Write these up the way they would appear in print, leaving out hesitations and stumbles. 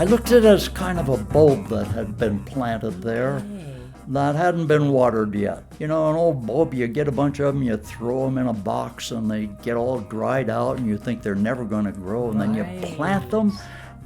I looked at it as kind of a bulb that had been planted there that hadn't been watered yet. You know, an old bulb, you get a bunch of them, you throw them in a box, and they get all dried out, and you think they're never going to grow, and then you plant them,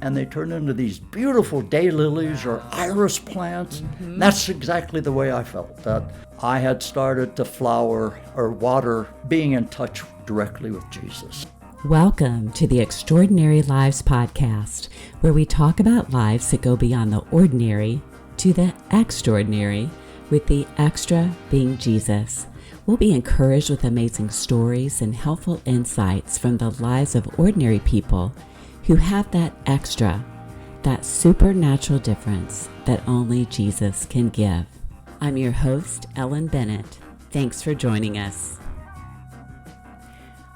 and they turn into these beautiful daylilies or iris plants. That's exactly the way I felt, that I had started to flower or water, being in touch directly with Jesus. Welcome to the Extraordinary Lives Podcast, where we talk about lives that go beyond the ordinary to the extraordinary, with the extra being Jesus. We'll be encouraged with amazing stories and helpful insights from the lives of ordinary people who have that extra, that supernatural difference that only Jesus can give. I'm your host, Ellen Bennett. Thanks for joining us.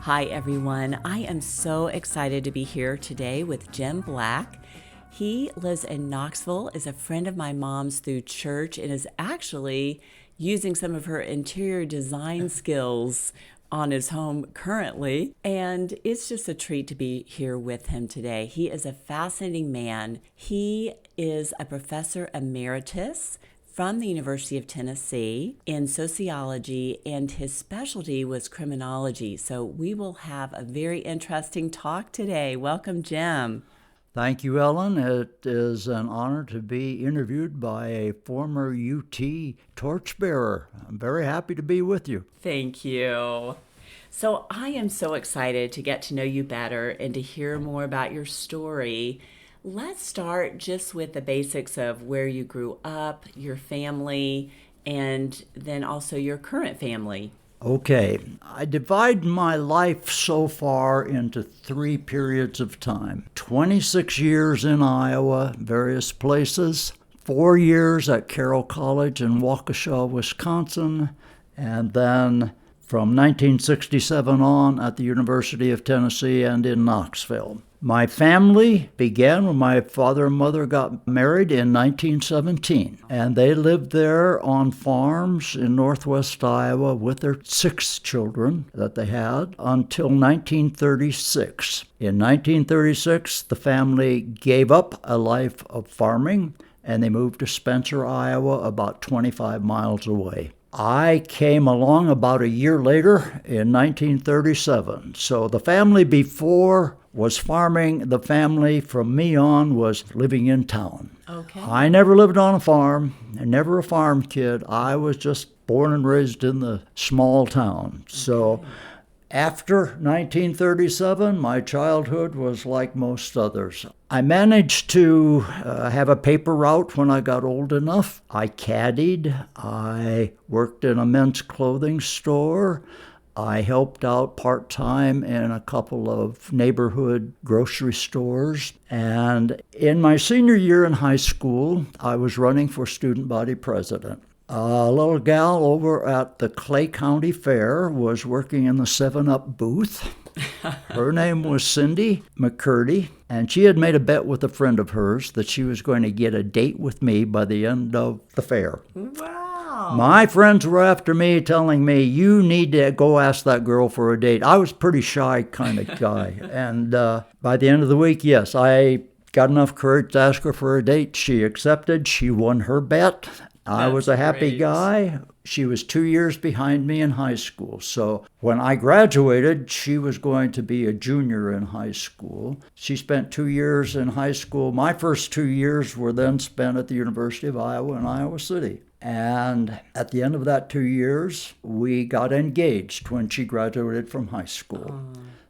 Hi, everyone. I am so excited to be here today with Jim Black. He lives in Knoxville, is a friend of my mom's through church, and is actually using some of her interior design skills on his home currently. And it's just a treat to be here with him today. He is a fascinating man. He is a professor emeritus from the University of Tennessee in sociology, and his specialty was criminology. So we will have a very interesting talk today. Welcome, Jim. Thank you, Ellen. It is an honor to be interviewed by a former UT torchbearer. I'm very happy to be with you. Thank you. So I am so excited to get to know you better and to hear more about your story. Let's start just with the basics of where you grew up, your family, and then also your current family. Okay, I divide my life so far into 3 periods of time. 26 years in Iowa, various places, 4 years at Carroll College in Waukesha, Wisconsin, and then from 1967 on at the University of Tennessee and in Knoxville. My family began when my father and mother got married in 1917, and they lived there on farms in northwest Iowa with their 6 children that they had until 1936. In 1936, the family gave up a life of farming, and they moved to Spencer, Iowa, about 25 miles away. I came along about a year later in 1937. So the family before was farming. The family from me on was living in town. Okay. I never lived on a farm. I'm never a farm kid. I was just born and raised in the small town. So after 1937, my childhood was like most others. I managed to have a paper route when I got old enough. I caddied. I worked in a men's clothing store. I helped out part-time in a couple of neighborhood grocery stores. And in my senior year in high school, I was running for student body president. A little gal over at the Clay County Fair was working in the 7-Up booth. Her name was Cindy McCurdy, and she had made a bet with a friend of hers that she was going to get a date with me by the end of the fair. Wow. My friends were after me, telling me, you need to go ask that girl for a date. I was a pretty shy kind of guy. And by the end of the week, yes, I got enough courage to ask her for a date. She accepted. She won her bet. I was a happy guy. She was 2 years behind me in high school. So when I graduated, she was going to be a junior in high school. She spent 2 years in high school. My first 2 years were then spent at the University of Iowa in Iowa City. And at the end of that 2 years, we got engaged when she graduated from high school.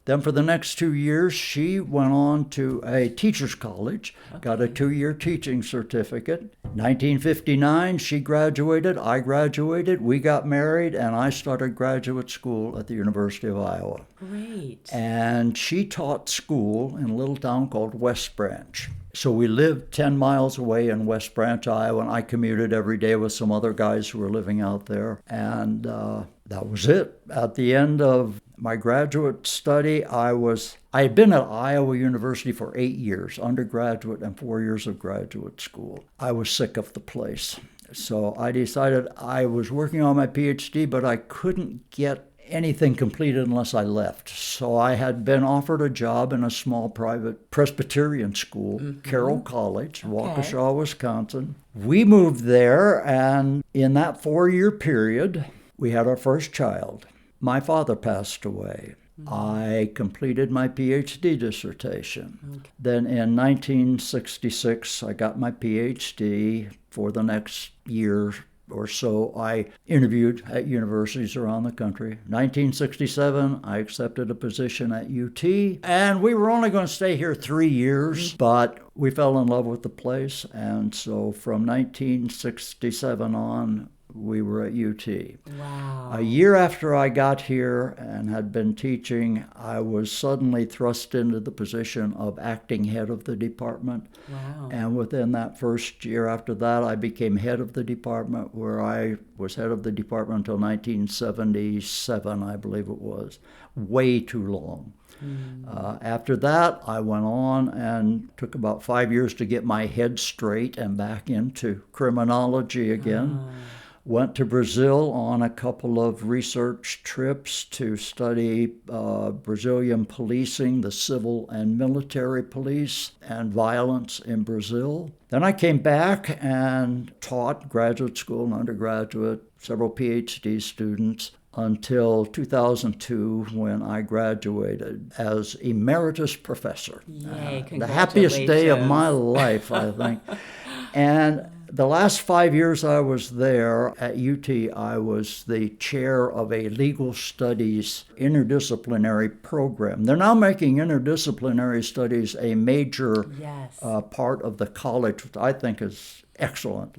Then for the next 2 years, she went on to a teacher's college, got a 2-year teaching certificate. 1959, she graduated, I graduated, we got married, and I started graduate school at the University of Iowa. Great. And she taught school in a little town called West Branch. So we lived 10 miles away in West Branch, Iowa, and I commuted every day with some other guys who were living out there. And that was it. At the end of my graduate study, I had been at Iowa University for 8 years, undergraduate and 4 years of graduate school. I was sick of the place. So I decided I was working on my PhD, but I couldn't get anything completed unless I left. So I had been offered a job in a small private Presbyterian school, Carroll College, Waukesha, Wisconsin. We moved there, and in that 4-year period, we had our first child. My father passed away. I completed my PhD dissertation. Then in 1966, I got my PhD. For the next year or so, I interviewed at universities around the country. 1967, I accepted a position at UT, and we were only going to stay here 3 years, but we fell in love with the place, and so from 1967 on, we were at UT. Wow. A year after I got here and had been teaching, I was suddenly thrust into the position of acting head of the department. Wow. And within that first year after that, I became head of the department, where I was head of the department until 1977, I believe it was. Way too long. After that, I went on and took about 5 years to get my head straight and back into criminology again. Went to Brazil on a couple of research trips to study Brazilian policing, the civil and military police, and violence in Brazil. Then I came back and taught graduate school and undergraduate, several PhD students, until 2002, when I graduated as emeritus professor. Yay, The happiest day of my congratulations. life, I think. And the last 5 years I was there at UT, I was the chair of a legal studies interdisciplinary program. They're now making interdisciplinary studies a major Yes. part of the college, which I think is excellent.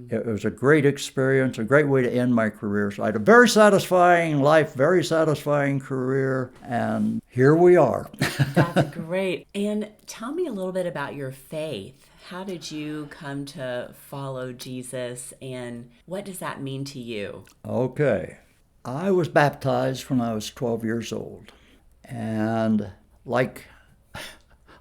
It was a great experience, a great way to end my career. So I had a very satisfying life, very satisfying career, and here we are. That's great. And tell me a little bit about your faith. How did you come to follow Jesus, and what does that mean to you? Okay. I was baptized when I was 12 years old. And like,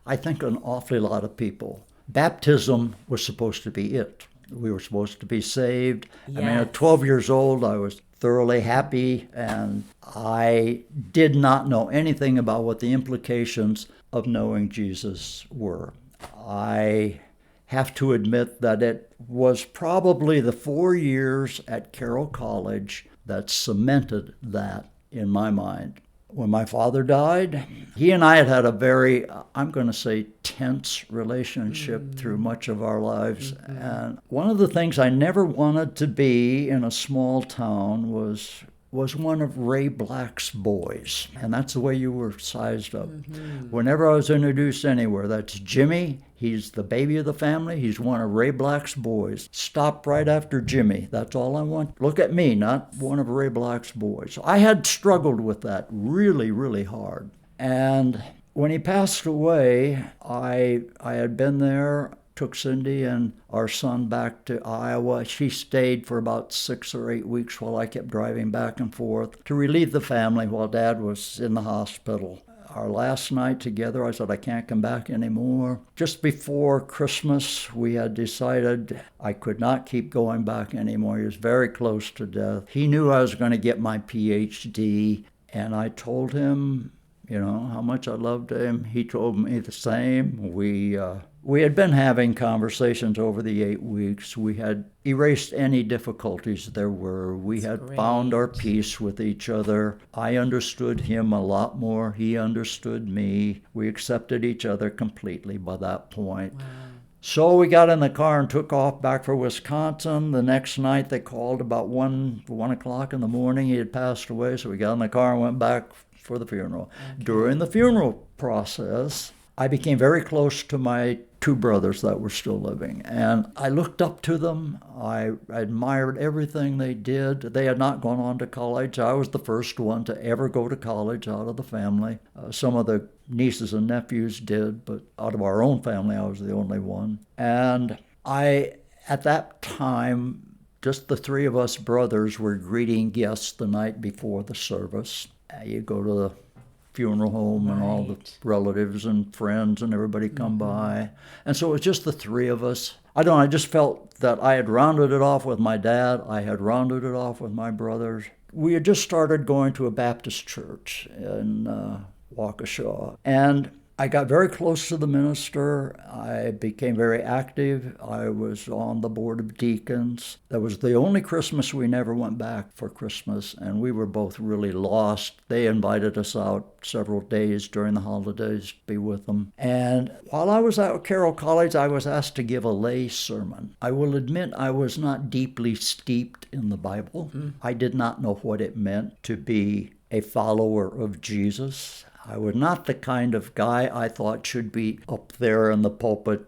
I think an awfully lot of people, baptism was supposed to be it. We were supposed to be saved. I mean, at 12 years old, I was thoroughly happy, and I did not know anything about what the implications of knowing Jesus were. I have to admit that it was probably the 4 years at Carroll College that cemented that in my mind. When my father died, he and I had had a very, I'm going to say, tense relationship through much of our lives. And one of the things I never wanted to be in a small town was one of Ray Black's boys. And that's the way you were sized up. Whenever I was introduced anywhere, that's Jimmy. He's the baby of the family. He's one of Ray Black's boys. Stop right after Jimmy. That's all I want. Look at me, not one of Ray Black's boys. I had struggled with that really, really hard. And when he passed away, I had been there, took Cindy and our son back to Iowa. She stayed for about 6 or 8 weeks while I kept driving back and forth to relieve the family while Dad was in the hospital. Our last night together, I said, I can't come back anymore. Just before Christmas, we had decided I could not keep going back anymore. He was very close to death. He knew I was going to get my PhD, and I told him, how much I loved him. He told me the same. We had been having conversations over the 8 weeks. We had erased any difficulties there were. We had found our peace with each other. I understood him a lot more. He understood me. We accepted each other completely by that point. Wow. So we got in the car and took off back for Wisconsin. The next night they called about 1 o'clock in the morning. He had passed away, so we got in the car and went back for the funeral. Okay. During the funeral process, I became very close to my 2 brothers that were still living, and I looked up to them. I admired everything they did. They had not gone on to college. I was the first one to ever go to college out of the family. Some of the nieces and nephews did, but out of our own family, I was the only one. And at that time, just the 3 of us brothers were greeting guests the night before the service. You go to the funeral home, and all the relatives and friends and everybody come by. And so it was just the 3 of us. I just felt that I had rounded it off with my dad. I had rounded it off with my brothers. we had just started going to a Baptist church in Waukesha, and I got very close to the minister. I became very active. I was on the board of deacons. That was the only Christmas we never went back for Christmas, and we were both really lost. They invited us out several days during the holidays to be with them. And while I was at Carroll College, I was asked to give a lay sermon. I will admit I was not deeply steeped in the Bible. I did not know what it meant to be a follower of Jesus. I was not the kind of guy I thought should be up there in the pulpit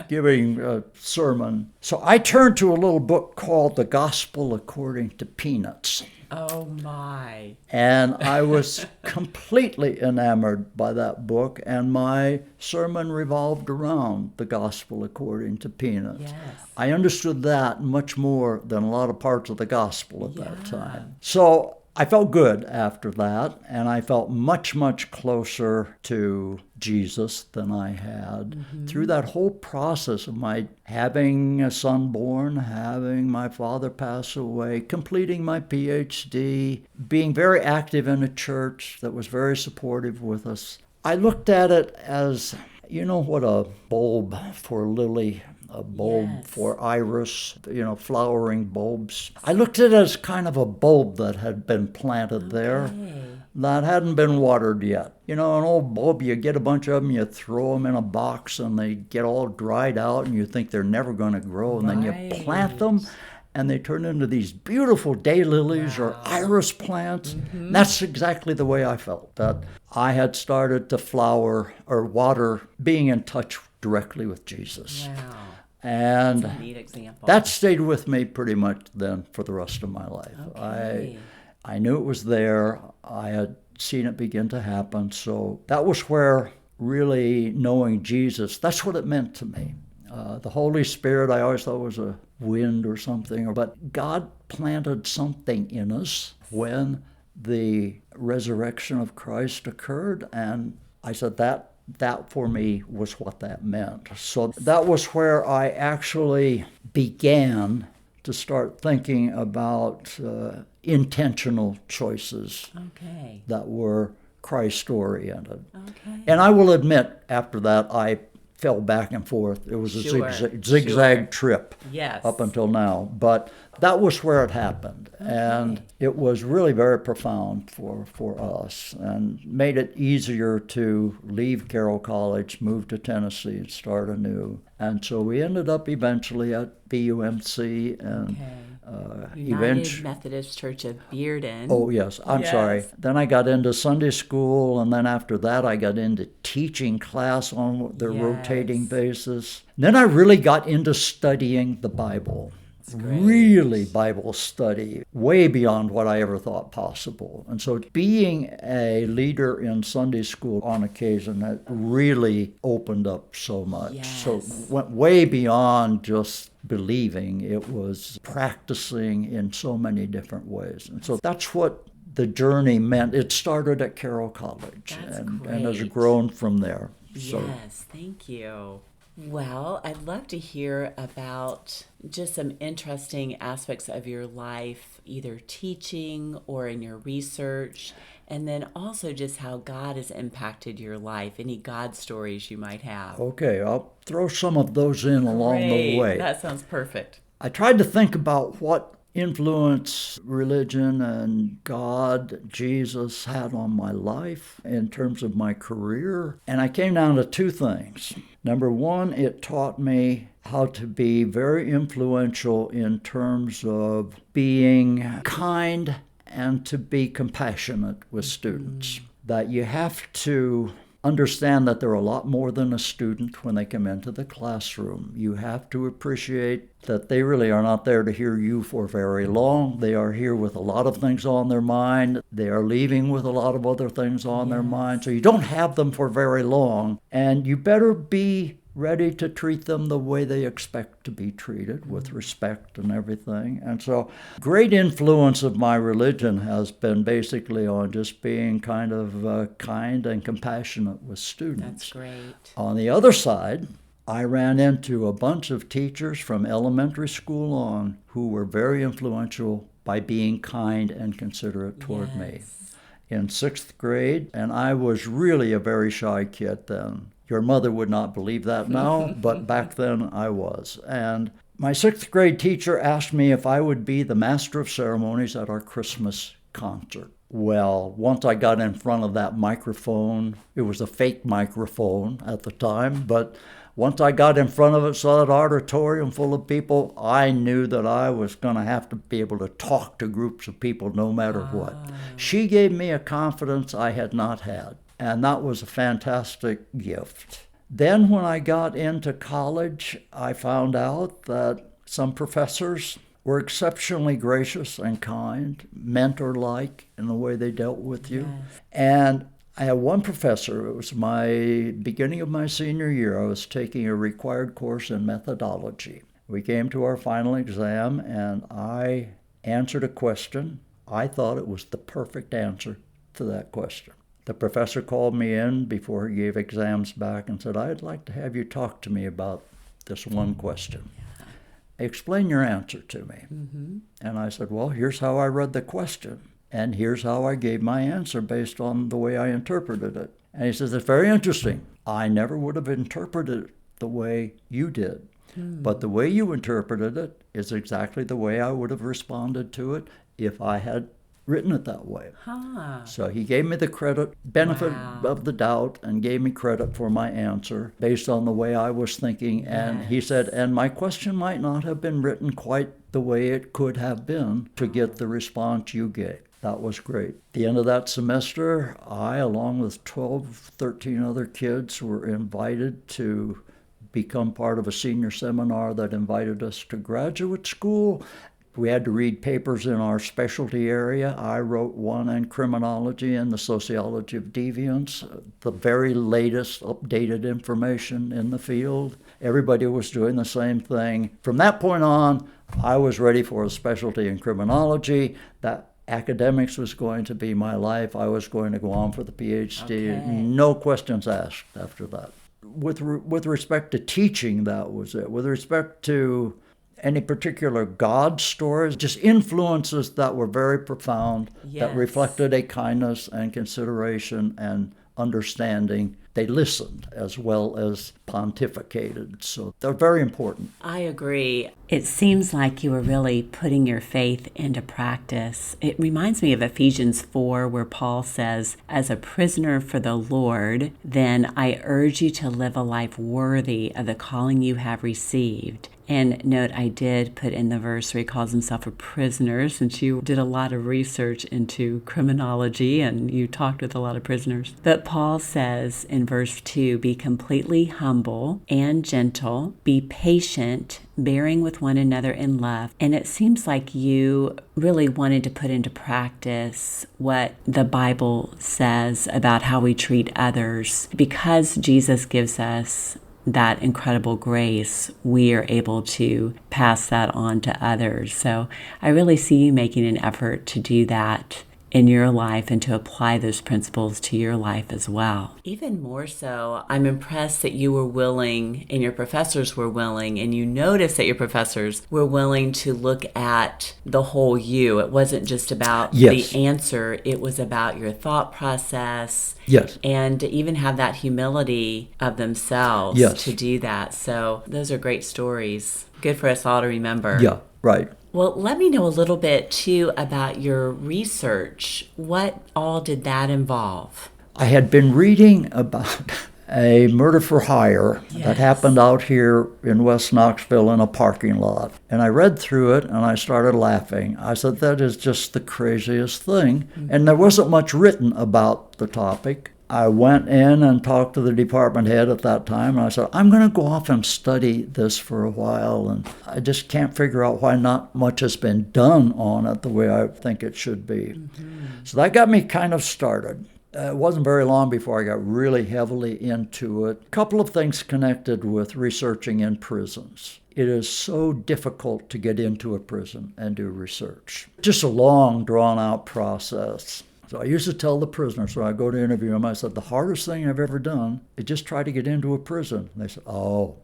giving a sermon. So I turned to a little book called The Gospel According to Peanuts. Oh, my. And I was completely enamored by that book, and my sermon revolved around the gospel according to Peanuts. Yes. I understood that much more than a lot of parts of the gospel at that time. So I felt good after that, and I felt much, much closer to Jesus than I had through that whole process of my having a son born, having my father pass away, completing my PhD, being very active in a church that was very supportive with us. I looked at it as, you know what a bulb for lily, a bulb for iris, flowering bulbs. I looked at it as kind of a bulb that had been planted there that hadn't been watered yet. An old bulb, you get a bunch of them, you throw them in a box, and they get all dried out, and you think they're never going to grow, and then you plant them, and they turn into these beautiful daylilies or iris plants. That's exactly the way I felt, that I had started to flower or water being in touch directly with Jesus. Wow. And that's a neat example. That stayed with me pretty much then for the rest of my life. Okay. I knew it was there. I had seen it begin to happen. So that was where really knowing Jesus, that's what it meant to me. The Holy Spirit, I always thought was a wind or something. But God planted something in us when the resurrection of Christ occurred. And I said that for me was what that meant. So that was where I actually began to start thinking about intentional choices that were Christ-oriented. Okay. And I will admit, after that, I fell back and forth. It was a zigzag trip up until now. But that was where it happened. Okay. And it was really very profound for us and made it easier to leave Carroll College, move to Tennessee, and start anew. And so we ended up eventually at BUMC and United Methodist Church of Bearden. Oh, yes. I'm sorry. Then I got into Sunday school, and then after that I got into teaching class on the rotating basis. Then I really got into studying the Bible. Really Bible study, way beyond what I ever thought possible. And so being a leader in Sunday school on occasion, that really opened up so much. Yes. So it went way beyond just believing. It was practicing in so many different ways. And so that's what the journey meant. It started at Carroll College and has grown from there. So. Yes, thank you. Well, I'd love to hear about just some interesting aspects of your life, either teaching or in your research, and then also just how God has impacted your life, any God stories you might have. Okay, I'll throw some of those in along the way. That sounds perfect. I tried to think about what influence religion and God, Jesus had on my life in terms of my career. And I came down to two things. Number one, it taught me how to be very influential in terms of being kind and to be compassionate with students. That you have to understand that they're a lot more than a student when they come into the classroom. You have to appreciate that they really are not there to hear you for very long. They are here with a lot of things on their mind. They are leaving with a lot of other things on their mind. So you don't have them for very long. And you better be ready to treat them the way they expect to be treated, with respect and everything. And so great influence of my religion has been basically on just being kind of kind and compassionate with students. That's great. On the other side, I ran into a bunch of teachers from elementary school on who were very influential by being kind and considerate toward me. In 6th grade, and I was really a very shy kid then. Your mother would not believe that now, but back then I was. And my 6th grade teacher asked me if I would be the master of ceremonies at our Christmas concert. Well, once I got in front of that microphone, it was a fake microphone at the time, but once I got in front of it, saw that auditorium full of people, I knew that I was going to have to be able to talk to groups of people no matter what. She gave me a confidence I had not had, and that was a fantastic gift. Then when I got into college, I found out that some professors were exceptionally gracious and kind, mentor-like in the way they dealt with you. Yes. And I had one professor, it was my beginning of my senior year, I was taking a required course in methodology. We came to our final exam and I answered a question. I thought it was the perfect answer to that question. The professor called me in before he gave exams back and said, I'd like to have you talk to me about this one question. Explain your answer to me. Mm-hmm. And I said, well, here's how I read the question. And here's how I gave my answer based on the way I interpreted it. And he says, it's very interesting. I never would have interpreted it the way you did. But the way you interpreted it is exactly the way I would have responded to it if I had written it that way. So he gave me the benefit of the doubt and gave me credit for my answer based on the way I was thinking. And he said, and my question might not have been written quite the way it could have been to get the response you gave. That was great. At the end of that semester, I, along with 12, 13 other kids, were invited to become part of a senior seminar that invited us to graduate school. We had to read papers in our specialty area. I wrote one in criminology and the Sociology of Deviance, the very latest updated information in the field. Everybody was doing the same thing. From that point on, I was ready for a specialty in criminology. That academics was going to be my life. I was going to go on for the PhD. Okay. No questions asked after that. With respect to teaching, that was it. With respect to any particular God stories, just influences that were very profound, that reflected a kindness and consideration and understanding. They listened as well as pontificated, so they're very important. I agree. It seems like you were really putting your faith into practice. It reminds me of Ephesians 4, where Paul says, as a prisoner for the Lord, then I urge you to live a life worthy of the calling you have received. And note, I did put in the verse where he calls himself a prisoner, since you did a lot of research into criminology and you talked with a lot of prisoners. But Paul says in verse 2, be completely humble and gentle, be patient, bearing with one another in love. And it seems like you really wanted to put into practice what the Bible says about how we treat others. Because Jesus gives us that incredible grace, we are able to pass that on to others. So I really see you making an effort to do that in your life and to apply those principles to your life as well. Even more so, I'm impressed that you were willing and your professors were willing, and you noticed that your professors were willing to look at the whole you. It wasn't just about the answer, it was about your thought process. Yes. And to even have that humility of themselves to do that. So those are great stories. Good for us all to remember. Yeah, right. Well, let me know a little bit, too, about your research. What all did that involve? I had been reading about a murder for hire that happened out here in West Knoxville in a parking lot. And I read through it and I started laughing. I said, that is just the craziest thing. Mm-hmm. And there wasn't much written about the topic. I went in and talked to the department head at that time, and I said, I'm going to go off and study this for a while, and I just can't figure out why not much has been done on it the way I think it should be. Mm-hmm. So that got me kind of started. It wasn't very long before I got really heavily into it. A couple of things connected with researching in prisons. It is so difficult to get into a prison and do research. Just a long, drawn-out process. So I used to tell the prisoners when I go to interview them, I said, the hardest thing I've ever done is just try to get into a prison. And they said, oh.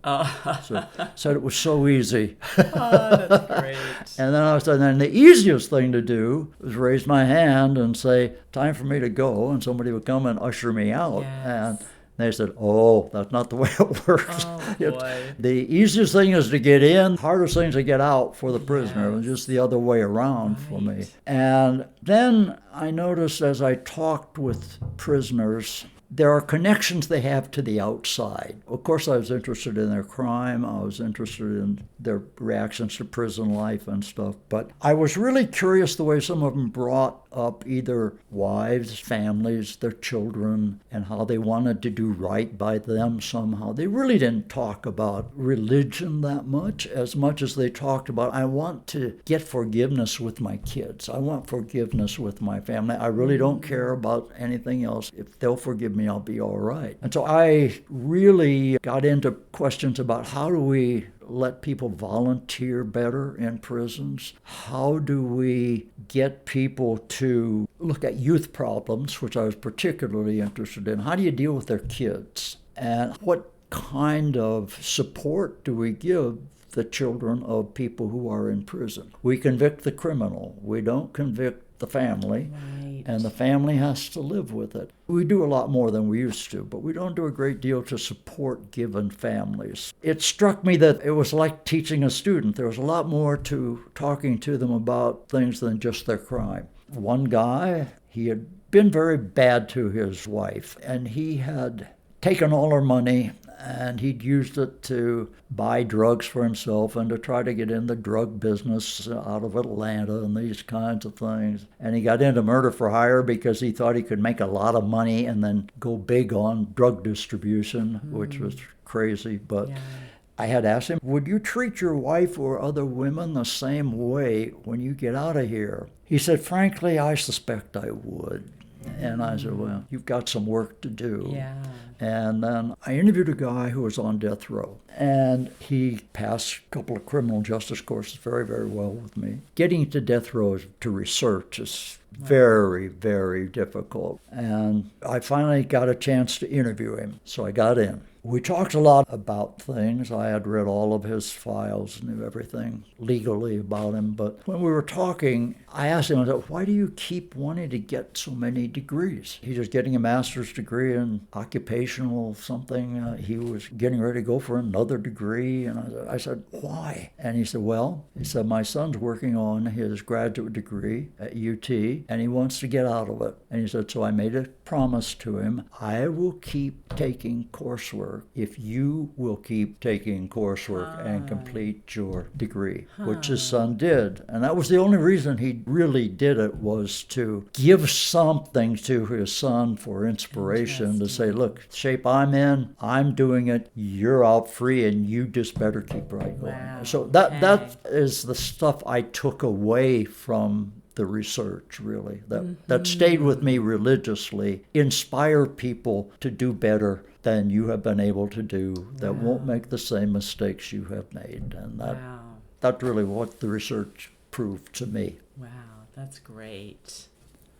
So said it was so easy. Oh, that's great. And then I said, then the easiest thing to do was raise my hand and say, time for me to go, and somebody would come and usher me out. Yes. And they said, oh, that's not the way it works. Oh, boy. The easiest thing is to get in, hardest thing is to get out for the prisoner. It was Yes. just the other way around for me. And then I noticed as I talked with prisoners, there are connections they have to the outside. Of course, I was interested in their crime. I was interested in their reactions to prison life and stuff. But I was really curious the way some of them brought up either wives, families, their children, and how they wanted to do right by them somehow. They really didn't talk about religion that much as they talked about, I want to get forgiveness with my kids. I want forgiveness with my family. I really don't care about anything else. If they'll forgive me, I'll be all right. And so I really got into questions about how do we let people volunteer better in prisons? How do we get people to look at youth problems, which I was particularly interested in? How do you deal with their kids? And what kind of support do we give the children of people who are in prison? We convict the criminal. We don't convict the family, Right. and the family has to live with it. We do a lot more than we used to, but we don't do a great deal to support given families. It struck me that it was like teaching a student. There was a lot more to talking to them about things than just their crime. One guy, he had been very bad to his wife, and he had taken all her money and he'd used it to buy drugs for himself and to try to get in the drug business out of Atlanta and these kinds of things. And he got into murder for hire because he thought he could make a lot of money and then go big on drug distribution, which was crazy. But I had asked him, would you treat your wife or other women the same way when you get out of here? He said, frankly, I suspect I would. And I said, well, you've got some work to do. Yeah. And then I interviewed a guy who was on death row. And he passed a couple of criminal justice courses very, very well with me. Getting to death row to research is very, very difficult. And I finally got a chance to interview him. So I got in. We talked a lot about things. I had read all of his files, knew everything legally about him. But when we were talking, I asked him, I said, why do you keep wanting to get so many degrees? He was getting a master's degree in occupational something. He was getting ready to go for another degree. And I said, why? And he said, well, my son's working on his graduate degree at UT, and he wants to get out of it. And he said, so I made a promise to him, I will keep taking coursework if you will keep taking coursework and complete your degree, which his son did. And that was the only reason he really did it, was to give something to his son for inspiration, to say, look, shape I'm in, I'm doing it, you're out free, and you just better keep right going. Wow. So that is the stuff I took away from the research, really, that stayed with me religiously. Inspire people to do better than you have been able to do, that won't make the same mistakes you have made. And that's really what the research proved to me. Wow, that's great.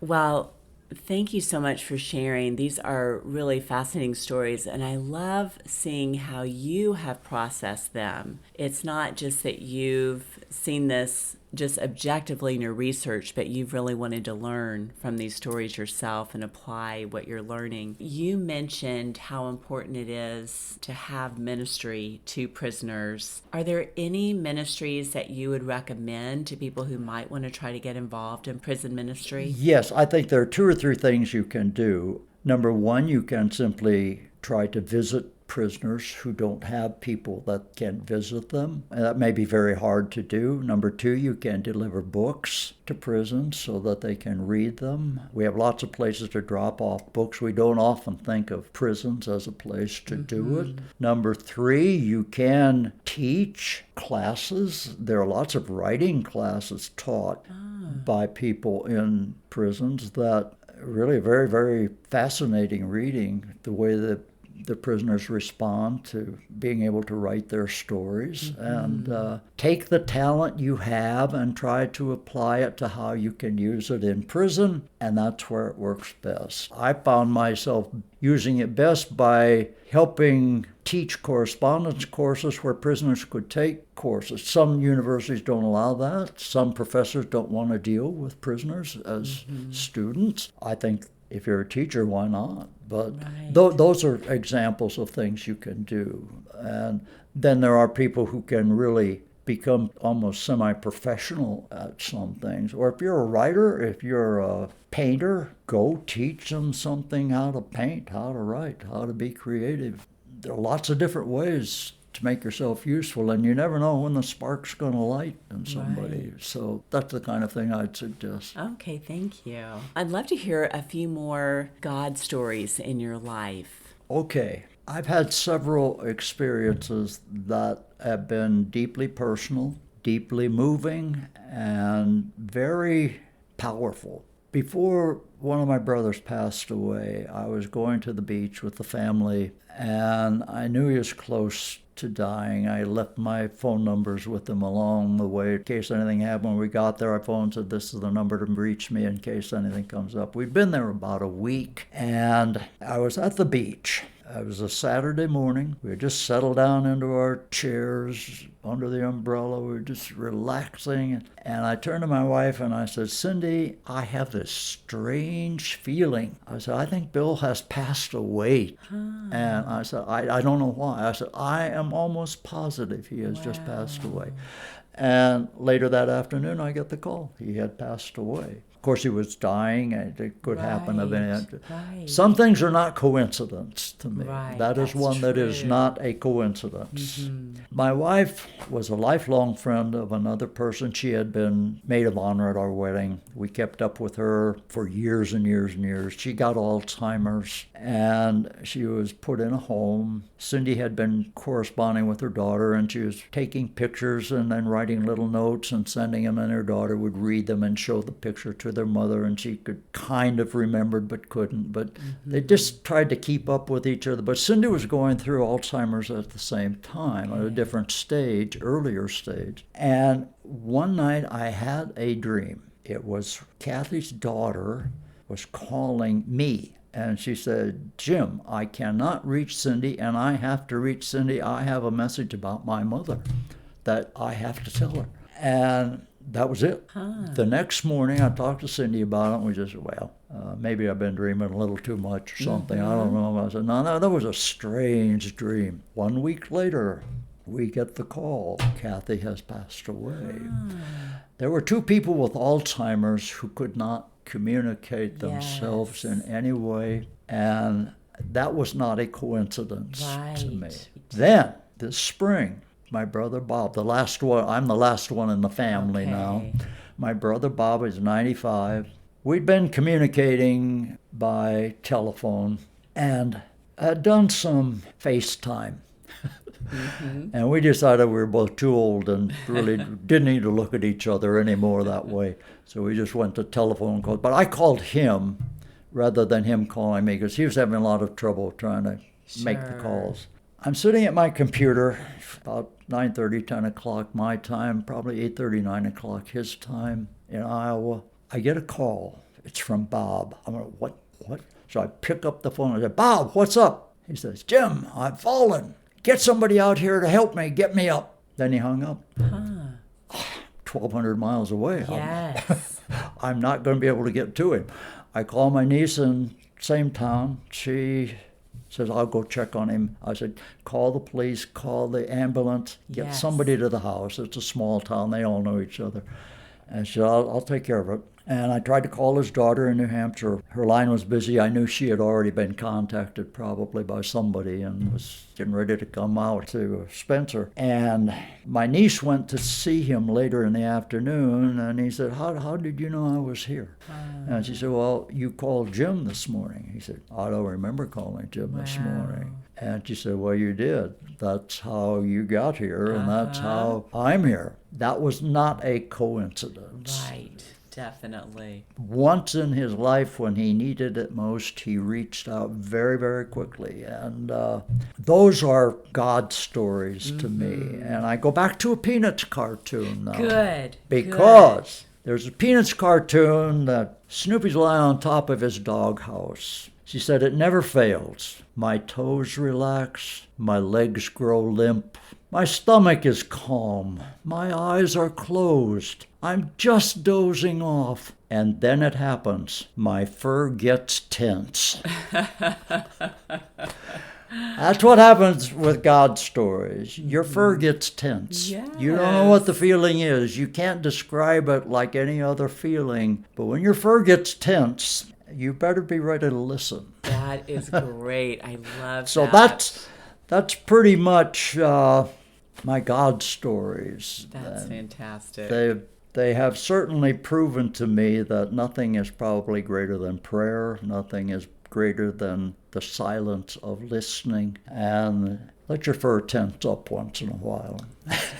Well, thank you so much for sharing. These are really fascinating stories, and I love seeing how you have processed them. It's not just that you've seen this just objectively in your research, but you've really wanted to learn from these stories yourself and apply what you're learning. You mentioned how important it is to have ministry to prisoners. Are there any ministries that you would recommend to people who might want to try to get involved in prison ministry? Yes, I think there are 2 or 3 things you can do. Number one, you can simply try to visit prisoners who don't have people that can visit them. And that may be very hard to do. Number 2, you can deliver books to prisons so that they can read them. We have lots of places to drop off books. We don't often think of prisons as a place to do it. Number 3, you can teach classes. There are lots of writing classes taught by people in prisons that really very, very fascinating reading, the way that the prisoners respond to being able to write their stories, and take the talent you have and try to apply it to how you can use it in prison, and that's where it works best. I found myself using it best by helping teach correspondence courses where prisoners could take courses. Some universities don't allow that. Some professors don't want to deal with prisoners as students. I think if you're a teacher, why not? But those are examples of things you can do. And then there are people who can really become almost semi-professional at some things. Or if you're a writer, if you're a painter, go teach them something, how to paint, how to write, how to be creative. There are lots of different ways to make yourself useful, and you never know when the spark's going to light in somebody. Right. So that's the kind of thing I'd suggest. Okay, thank you. I'd love to hear a few more God stories in your life. Okay. I've had several experiences that have been deeply personal, deeply moving, and very powerful. Before one of my brothers passed away, I was going to the beach with the family, and I knew he was close to dying. I left my phone numbers with him along the way in case anything happened. When we got there, I phoned and said, this is the number to reach me in case anything comes up. We'd been there about a week, and I was at the beach. It was a Saturday morning. We had just settled down into our chairs under the umbrella. We were just relaxing. And I turned to my wife and I said, Cindy, I have this strange feeling. I said, I think Bill has passed away. And I said, I don't know why. I said, I am almost positive he has just passed away. And later that afternoon, I got the call. He had passed away. Of course, he was dying, and it could happen of any. Some things are not coincidence to me. That is one that is not a coincidence. My wife was a lifelong friend of another person. She had been maid of honor at our wedding. We kept up with her for years and years and years. She got Alzheimer's, and she was put in a home. Cindy had been corresponding with her daughter, and she was taking pictures and then writing little notes and sending them, and her daughter would read them and show the picture to their mother, and she could kind of remembered but couldn't. But they just tried to keep up with each other. But Cindy was going through Alzheimer's at the same time, at a different stage, earlier stage. And one night I had a dream. It was Kathy's daughter was calling me. And she said, Jim, I cannot reach Cindy, and I have to reach Cindy. I have a message about my mother that I have to tell her. And that was it. The next morning, I talked to Cindy about it, and we just said, well, maybe I've been dreaming a little too much or something. I don't know. I said, no, that was a strange dream. 1 week later, we get the call. Kathy has passed away. There were two people with Alzheimer's who could not communicate themselves in any way, and that was not a coincidence to me. Then, this spring, my brother Bob, the last one, I'm the last one in the family now. My brother Bob is 95. We'd been communicating by telephone and had done some FaceTime. And we decided we were both too old and really didn't need to look at each other anymore that way. So we just went to telephone calls. But I called him rather than him calling me because he was having a lot of trouble trying to make the calls. I'm sitting at my computer about 9:30, 10 o'clock my time, probably 8:30, 9 o'clock his time in Iowa. I get a call. It's from Bob. I'm like, what? So I pick up the phone. I said, Bob, what's up? He says, Jim, I've fallen. Get somebody out here to help me. Get me up. Then he hung up. 1,200 miles away. Yes. I'm not going to be able to get to him. I call my niece in same town. She says, I'll go check on him. I said, call the police, call the ambulance, get somebody to the house. It's a small town. They all know each other. And she said, I'll take care of it. And I tried to call his daughter in New Hampshire. Her line was busy. I knew she had already been contacted probably by somebody and was getting ready to come out to Spencer. And my niece went to see him later in the afternoon, and he said, how did you know I was here? And she said, well, you called Jim this morning. He said, I don't remember calling Jim this morning. And she said, well, you did. That's how you got here, and that's how I'm here. That was not a coincidence. Right. Definitely. Once in his life when he needed it most, he reached out very, very quickly. And those are God stories to me. And I go back to a Peanuts cartoon now. Good. Because there's a Peanuts cartoon that Snoopy's lying on top of his doghouse. She said, "It never fails. My toes relax, my legs grow limp, my stomach is calm, my eyes are closed. I'm just dozing off. And then it happens. My fur gets tense." That's what happens with God stories. Your fur gets tense. Yes. You don't know what the feeling is. You can't describe it like any other feeling. But when your fur gets tense, you better be ready to listen. That is great. I love So that. that's pretty much my God stories. That's fantastic. They have certainly proven to me that nothing is probably greater than prayer. Nothing is greater than the silence of listening. And let your fur tense up once in a while.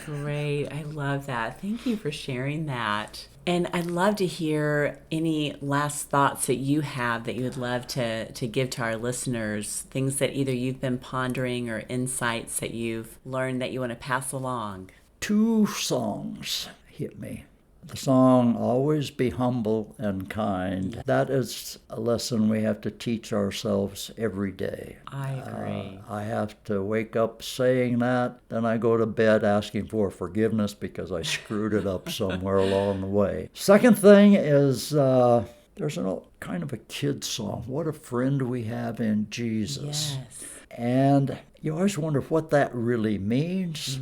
Great. I love that. Thank you for sharing that. And I'd love to hear any last thoughts that you have that you would love to give to our listeners, things that either you've been pondering or insights that you've learned that you want to pass along. 2 songs hit me. The song, "Always Be Humble and Kind," that is a lesson we have to teach ourselves every day. I agree. I have to wake up saying that, then I go to bed asking for forgiveness because I screwed it up somewhere along the way. Second thing is, there's a kind of a kid song, "What a Friend We Have in Jesus." Yes. And you always wonder what that really means.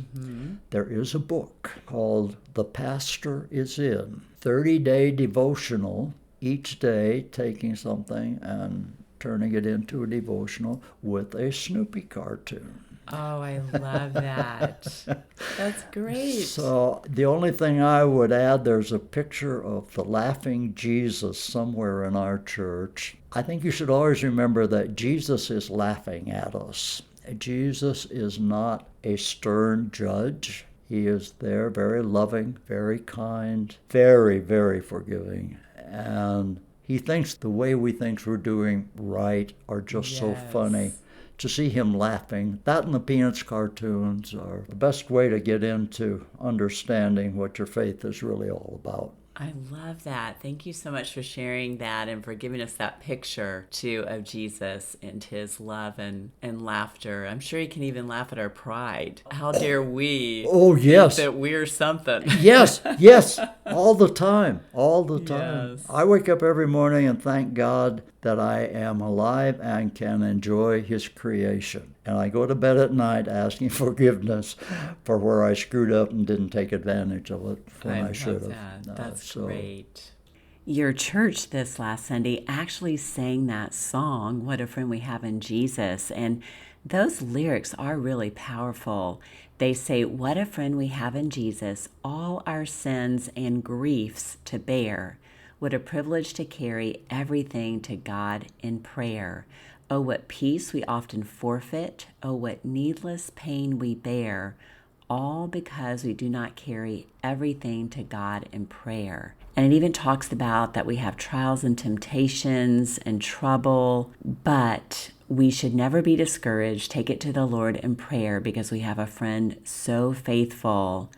There is a book called The Pastor Is In, 30-Day Devotional, each day taking something and turning it into a devotional with a Snoopy cartoon. Oh, I love that. That's great. So the only thing I would add, there's a picture of the laughing Jesus somewhere in our church. I think you should always remember that Jesus is laughing at us. Jesus is not a stern judge. He is there, very loving, very kind, very, very forgiving. And he thinks the way we think we're doing right are just so funny. To see him laughing, that and the Peanuts cartoons are the best way to get into understanding what your faith is really all about. I love that. Thank you so much for sharing that and for giving us that picture, too, of Jesus and his love and laughter. I'm sure he can even laugh at our pride. How dare we yes. think that we're something? Yes, all the time. Yes. I wake up every morning and thank God that I am alive and can enjoy his creation. And I go to bed at night asking forgiveness for where I screwed up and didn't take advantage of it when I should have. That's great. Your church this last Sunday actually sang that song, "What a Friend We Have in Jesus." And those lyrics are really powerful. They say, "What a friend we have in Jesus, all our sins and griefs to bear. What a privilege to carry everything to God in prayer. Oh, what peace we often forfeit. Oh, what needless pain we bear. All because we do not carry everything to God in prayer." And it even talks about that we have trials and temptations and trouble, but we should never be discouraged. Take it to the Lord in prayer because we have a friend so faithful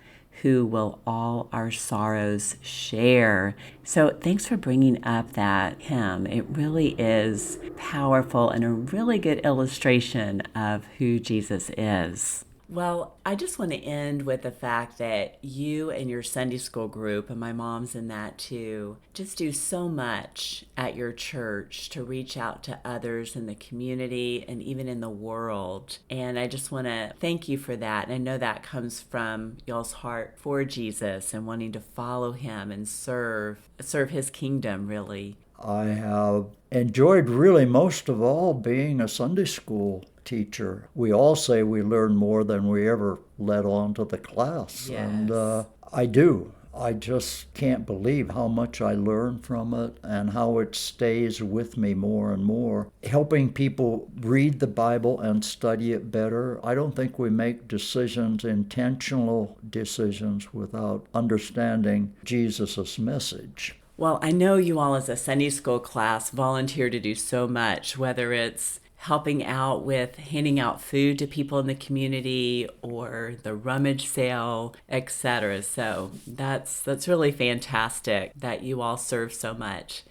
who will all our sorrows share. So thanks for bringing up that hymn. It really is powerful and a really good illustration of who Jesus is. Well, I just want to end with the fact that you and your Sunday school group, and my mom's in that too, just do so much at your church to reach out to others in the community and even in the world. And I just want to thank you for that. And I know that comes from y'all's heart for Jesus and wanting to follow him and serve his kingdom, really. I have enjoyed really most of all being a Sunday school teacher. We all say we learn more than we ever let on to the class. Yes. And I do. I just can't believe how much I learn from it and how it stays with me more and more. Helping people read the Bible and study it better. I don't think we make decisions, intentional decisions, without understanding Jesus' message. Well, I know you all as a Sunday school class volunteer to do so much, whether it's helping out with handing out food to people in the community or the rummage sale, etc. So that's really fantastic that you all serve so much.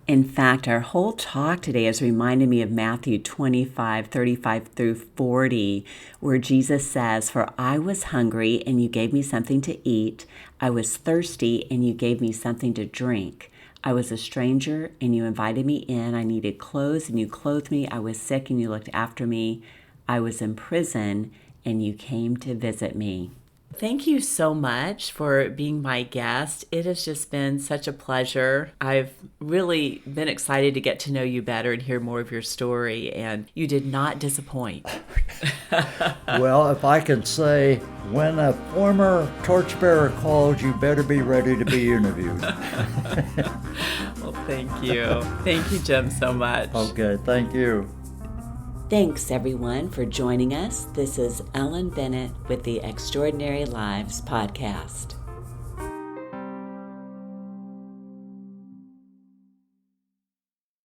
In fact, our whole talk today has reminded me of Matthew 25:35 through 40, where Jesus says, "For I was hungry, and you gave me something to eat. I was thirsty, and you gave me something to drink. I was a stranger, and you invited me in. I needed clothes, and you clothed me. I was sick, and you looked after me. I was in prison, and you came to visit me." Thank you so much for being my guest. It has just been such a pleasure. I've really been excited to get to know you better and hear more of your story, and you did not disappoint. Well, if I can say, when a former torchbearer calls, you better be ready to be interviewed. Well, thank you. Thank you, Jim, so much. Okay, thank you. Thanks, everyone, for joining us. This is Ellen Bennett with the Extraordinary Lives podcast.